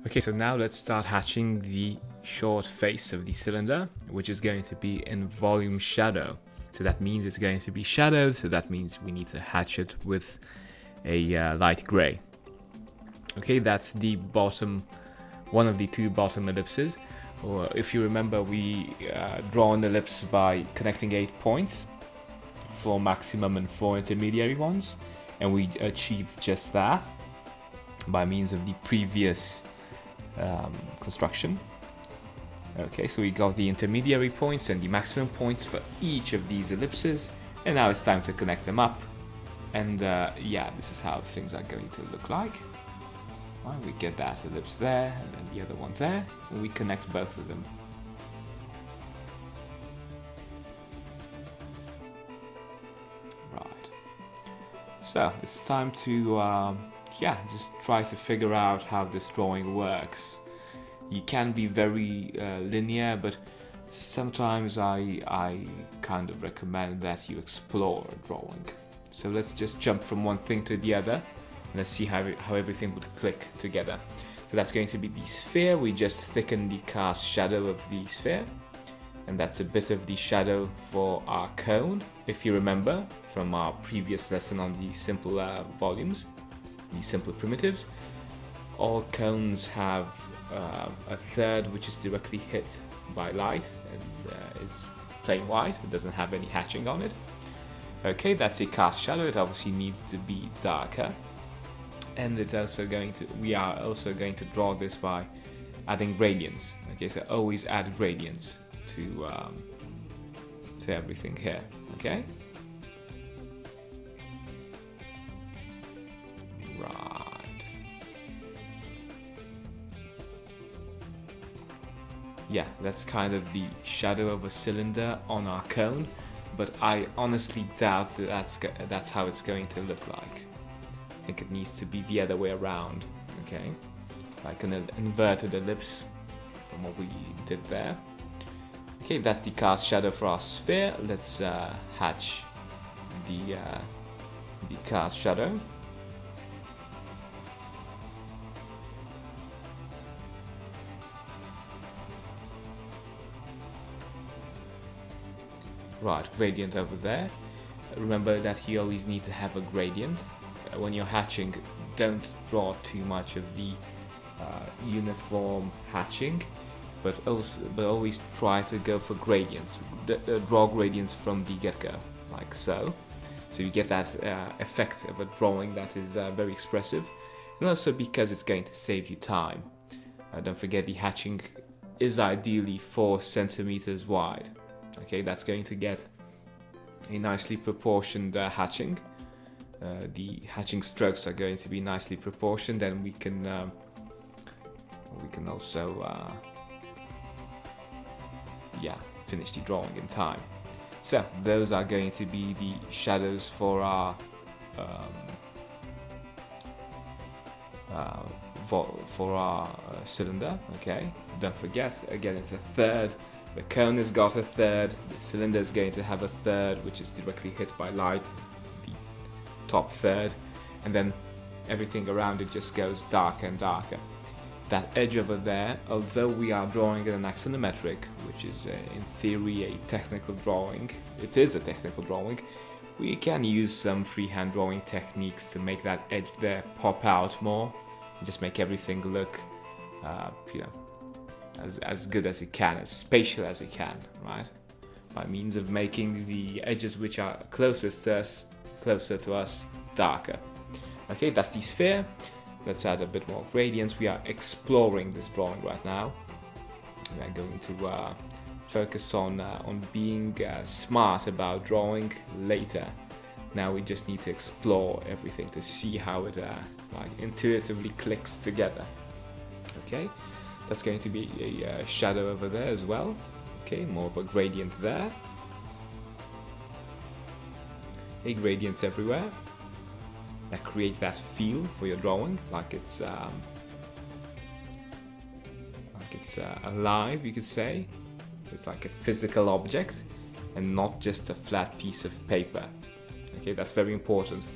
Okay, so now let's start hatching the short face of the cylinder, which is going to be in volume shadow. So that means it's going to be shadowed, so that means we need to hatch it with a light gray. Okay, that's the bottom, one of the two bottom ellipses. Or if you remember, we draw an ellipse by connecting 8 points, 4 maximum and 4 intermediary ones, and we achieved just that by means of the previous construction. Okay, so we got the intermediary points and the maximum points for each of these ellipses, and now it's time to connect them up. And yeah, this is how things are going to look like. Well, we get that ellipse there, and then the other one there, and we connect both of them. Right. So it's time to yeah, just try to figure out how this drawing works. You can be very linear, but sometimes I kind of recommend that you explore a drawing. So let's just jump from one thing to the other, and let's see how everything would click together. So that's going to be the sphere. We just thicken the cast shadow of the sphere, and that's a bit of the shadow for our cone, if you remember from our previous lesson on the simple volumes, the simple primitives. All cones have a third which is directly hit by light and is plain white. It doesn't have any hatching on it. Okay, that's a cast shadow. It obviously needs to be darker, and it's also we are also going to draw this by adding gradients. Okay, so always add gradients to everything here. Okay. Yeah, that's kind of the shadow of a cylinder on our cone, but I honestly doubt that that's how it's going to look like. I think it needs to be the other way around, okay? Like an inverted ellipse from what we did there. Okay, that's the cast shadow for our sphere. Let's hatch the cast shadow. Right, gradient over there. Remember that you always need to have a gradient. When you're hatching, don't draw too much of the uniform hatching, but always try to go for gradients. Draw gradients from the get-go, like so. So you get that effect of a drawing that is very expressive, and also because it's going to save you time. Don't forget the hatching is ideally 4 centimeters wide. Okay, that's going to get a nicely proportioned hatching. The hatching strokes are going to be nicely proportioned, and we can also yeah, finish the drawing in time. So those are going to be the shadows for our cylinder. Okay, don't forget, again, it's a third. The cone has got a third, the cylinder is going to have a third, which is directly hit by light, the top third, and then everything around it just goes darker and darker. That edge over there, although we are drawing in an axonometric, which is in theory a technical drawing, it is a technical drawing, we can use some freehand drawing techniques to make that edge there pop out more, and just make everything look, you know, as good as it can, as spatial as it can, right? By means of making the edges which are closer to us, darker. Okay, that's the sphere. Let's add a bit more gradients. We are exploring this drawing right now. We are going to focus on being smart about drawing later. Now we just need to explore everything to see how it like intuitively clicks together. Okay. That's going to be a shadow over there as well. Okay, more of a gradient there. Gradients everywhere that create that feel for your drawing, like it's alive, you could say. It's like a physical object and not just a flat piece of paper. Okay, that's very important.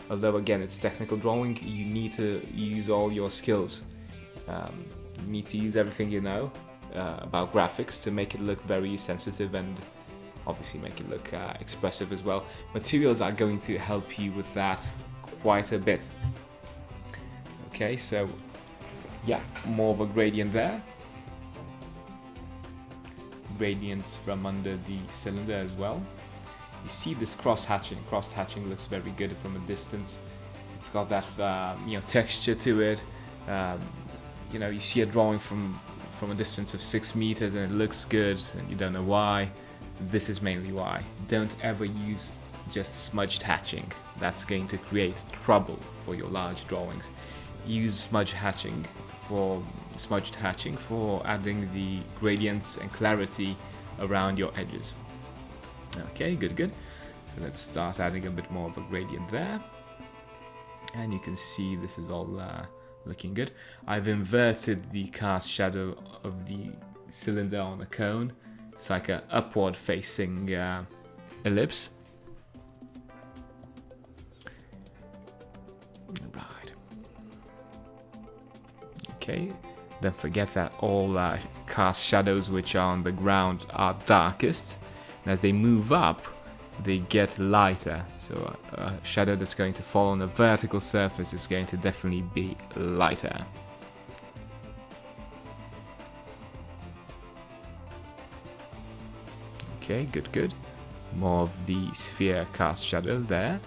Although again, it's technical drawing, you need to use all your skills. You need to use everything you know about graphics to make it look very sensitive and obviously make it look expressive as well. Materials are going to help you with that quite a bit. Okay, so yeah, more of a gradient there. Gradients from under the cylinder as well. You see this cross-hatching. Cross-hatching looks very good from a distance. It's got that texture to it. You see a drawing from a distance of 6 meters and it looks good and you don't know why. This is mainly why. Don't ever use just smudged hatching. That's going to create trouble for your large drawings. Use smudged hatching for adding the gradients and clarity around your edges. Okay, good. So let's start adding a bit more of a gradient there. And you can see this is all looking good. I've inverted the cast shadow of the cylinder on a cone. It's like an upward facing ellipse. Right. Okay, don't forget that all cast shadows which are on the ground are darkest. And as they move up, they get lighter. So a shadow that's going to fall on a vertical surface is going to definitely be lighter. Okay, good. More of the sphere cast shadow there.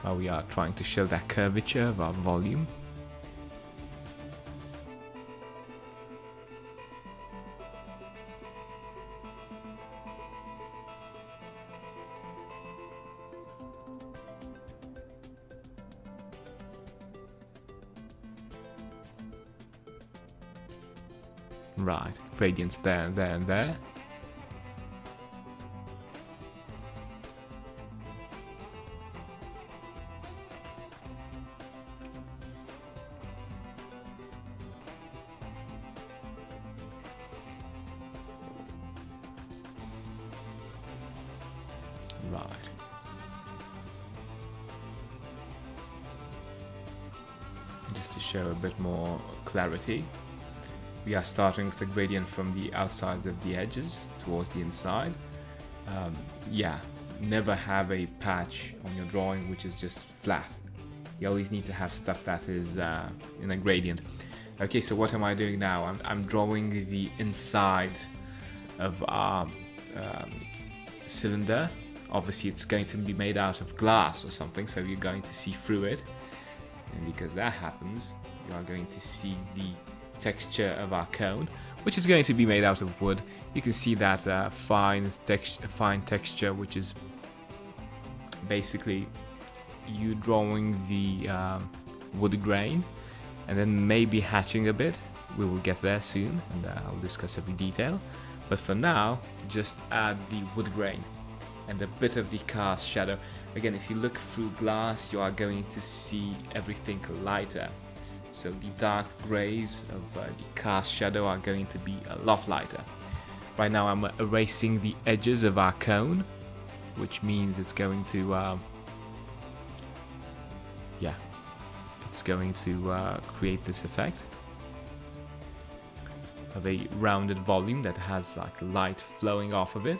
While we are trying to show that curvature of our volume. Right, gradients there and there and there. Right. Just to show a bit more clarity. We are starting with the gradient from the outsides of the edges towards the inside. Never have a patch on your drawing which is just flat. You always need to have stuff that is in a gradient. Okay, so what am I doing now? I'm drawing the inside of our cylinder. Obviously it's going to be made out of glass or something, so you're going to see through it. And because that happens, you are going to see the texture of our cone, which is going to be made out of wood. You can see that fine texture, which is basically you drawing the wood grain and then maybe hatching a bit. We will get there soon and I'll discuss every detail, but for now just add the wood grain and a bit of the cast shadow. Again, if you look through glass, you are going to see everything lighter. So the dark grays of the cast shadow are going to be a lot lighter. Right now I'm erasing the edges of our cone, which means it's going to create this effect of a rounded volume that has like light flowing off of it.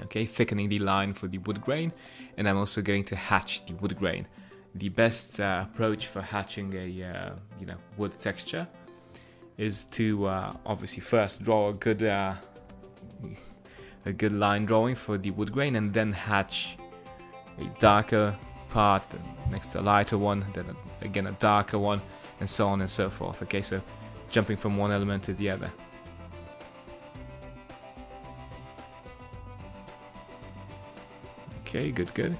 Okay, thickening the line for the wood grain, and I'm also going to hatch the wood grain. The best approach for hatching a wood texture is to obviously first draw a good line drawing for the wood grain, and then hatch a darker part next to a lighter one, then again a darker one, and so on and so forth. Okay, so jumping from one element to the other. Okay, good.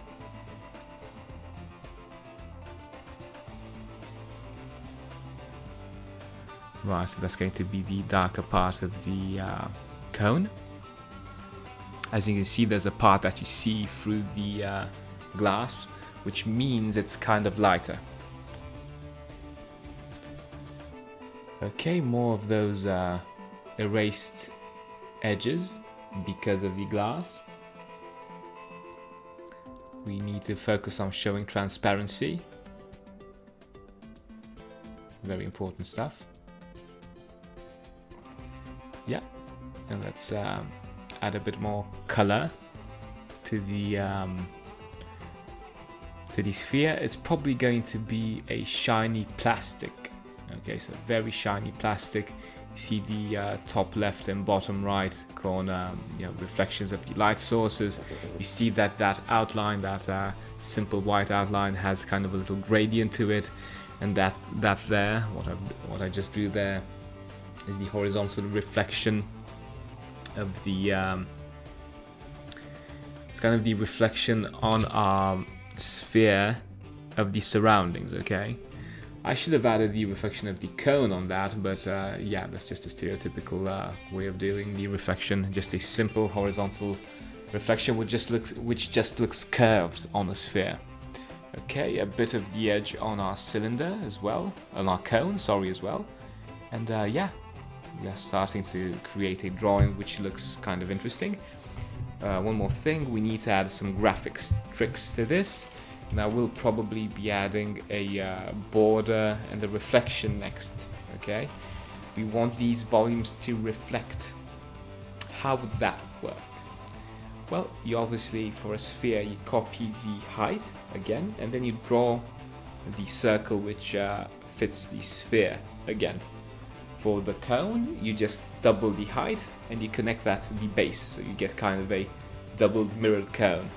Right, so that's going to be the darker part of the cone. As you can see, there's a part that you see through the glass, which means it's kind of lighter. Okay, more of those erased edges because of the glass. we need to focus on showing transparency. Very important stuff. Yeah, and let's add a bit more color to the sphere. It's probably going to be a shiny plastic. Okay, so very shiny plastic. You see the top left and bottom right corner, reflections of the light sources. You see that outline, that simple white outline, has kind of a little gradient to it, and that there, what I just drew there, is the horizontal reflection of the. It's kind of the reflection on our sphere of the surroundings. Okay. I should have added the reflection of the cone on that, but yeah, that's just a stereotypical way of doing the reflection. Just a simple horizontal reflection which just looks curved on a sphere. Okay, a bit of the edge on our cylinder as well, on our cone, sorry, as well. And yeah, we are starting to create a drawing which looks kind of interesting. One more thing, we need to add some graphics tricks to this. Now we'll probably be adding a border and a reflection next. Okay, we want these volumes to reflect. How would that work? Well, you obviously, for a sphere, you copy the height again, and then you draw the circle which fits the sphere again. For the cone, you just double the height and you connect that to the base, so you get kind of a doubled mirrored cone.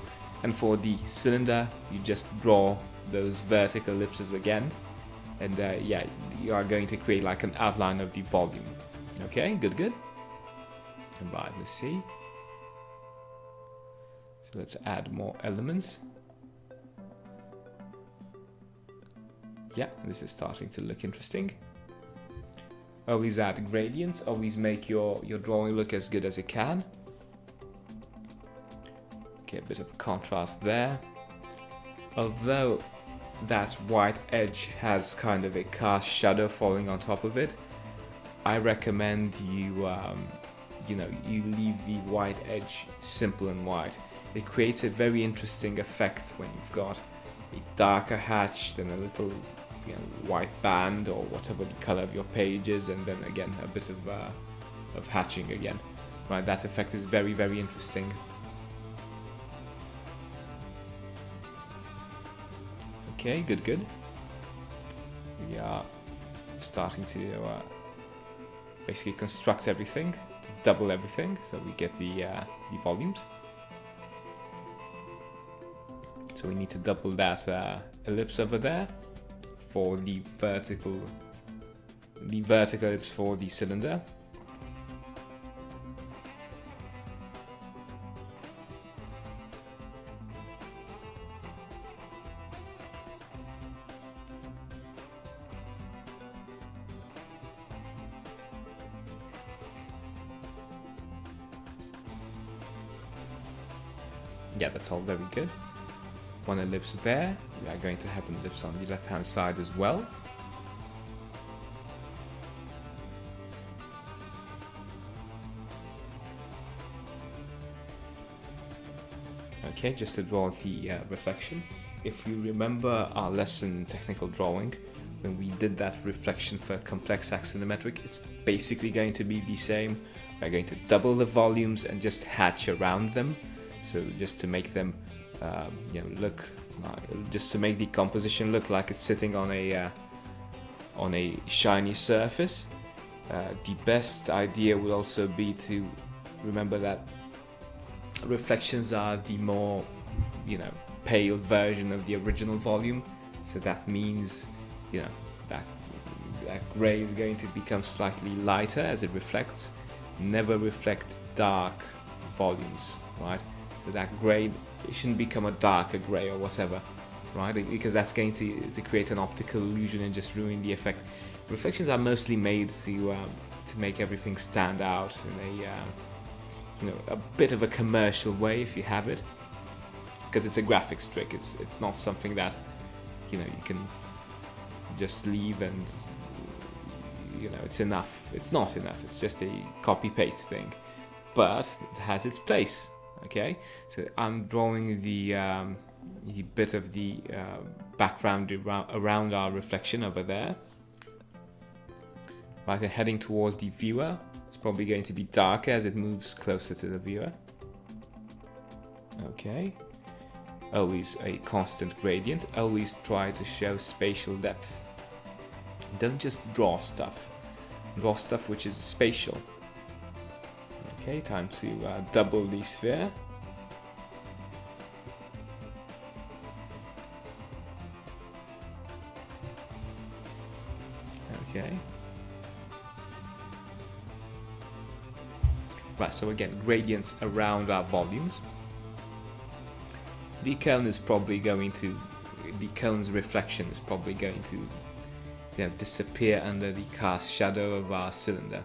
And for the cylinder, you just draw those vertical ellipses again, and yeah, you are going to create like an outline of the volume. Okay, good. Right, let's see. So let's add more elements. Yeah, this is starting to look interesting. Always add gradients, always make your drawing look as good as it can. Okay, a bit of contrast there. Although that white edge has kind of a cast shadow falling on top of it, I recommend you you leave the white edge simple and white. It creates a very interesting effect when you've got a darker hatch, then a little white band or whatever the color of your page is, and then again a bit of hatching again. Right, that effect is very, very interesting. Okay, good. We are starting to basically construct everything, to double everything, so we get the volumes. So we need to double that ellipse over there for the vertical ellipse for the cylinder. Yeah, that's all very good. One ellipse there. We are going to have an ellipse on the left hand side as well. Okay, just to draw the reflection. If you remember our lesson technical drawing, when we did that reflection for complex axonometric, it's basically going to be the same. We're going to double the volumes and just hatch around them. So just to make them look, just to make the composition look like it's sitting on a shiny surface. The best idea would also be to remember that reflections are the more pale version of the original volume. So that means that gray is going to become slightly lighter as it reflects. Never reflect dark volumes, right? So that grey, it shouldn't become a darker grey or whatever, right? Because that's going to create an optical illusion and just ruin the effect. Reflections are mostly made to make everything stand out in a bit of a commercial way if you have it, because it's a graphics trick. It's not something that you can just leave and it's enough. It's not enough. It's just a copy paste thing, but it has its place. Okay, so I'm drawing the bit of the background around our reflection over there. Right, and heading towards the viewer. It's probably going to be darker as it moves closer to the viewer. Okay. Always a constant gradient. Always try to show spatial depth. Don't just draw stuff. Draw stuff which is spatial. Okay, time to double the sphere. Okay. Right, so again, gradients around our volumes. The cone is probably going to, the cone's reflection is probably going to, you know, disappear under the cast shadow of our cylinder.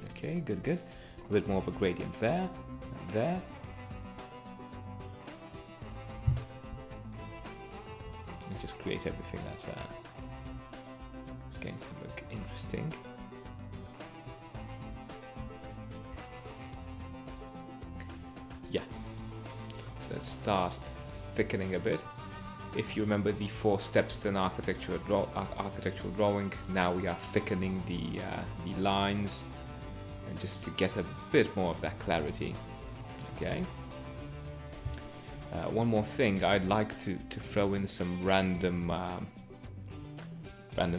Okay, good, good. A bit more of a gradient there, and there. And just create everything that is going to look interesting. Yeah. So let's start thickening a bit. If you remember the 4 steps to an architectural drawing, now we are thickening the lines. And just to get a bit more of that clarity. Okay. One more thing, I'd like to throw in some random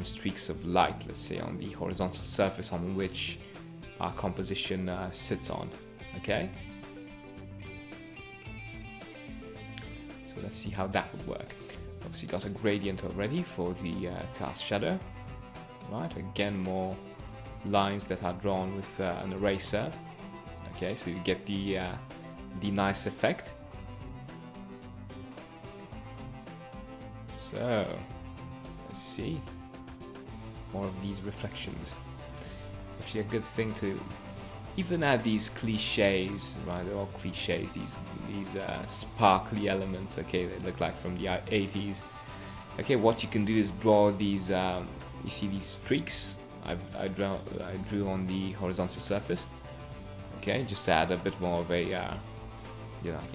streaks of light, let's say, on the horizontal surface on which our composition sits on. Okay. So let's see how that would work. Obviously got a gradient already for the cast shadow. Right, again more lines that are drawn with an eraser. Okay, so you get the nice effect. So let's see more of these reflections. Actually, a good thing to even add these cliches, right? They're all cliches. These sparkly elements. Okay, they look like from the 80s. Okay, what you can do is draw these. You see these streaks. I drew on the horizontal surface. Okay, just to add a bit more of a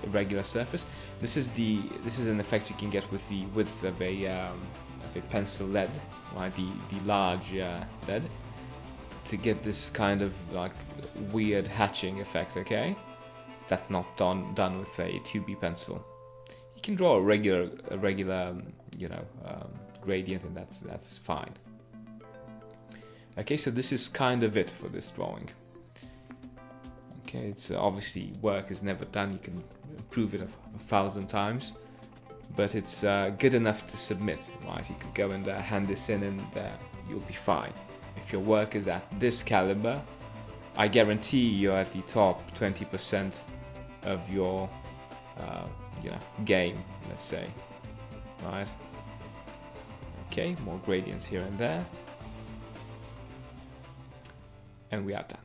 irregular surface. This is an effect you can get with the width of a pencil lead, right? The large lead, to get this kind of like weird hatching effect. Okay, that's not done with a 2B pencil. You can draw a regular gradient, and that's fine. Okay, so this is kind of it for this drawing. Okay, it's obviously work is never done. You can improve it a 1,000 times, but it's good enough to submit, right? You could go and hand this in, and you'll be fine. If your work is at this caliber, I guarantee you're at the top 20% of your game, let's say, right? Okay, more gradients here and there. And we are done.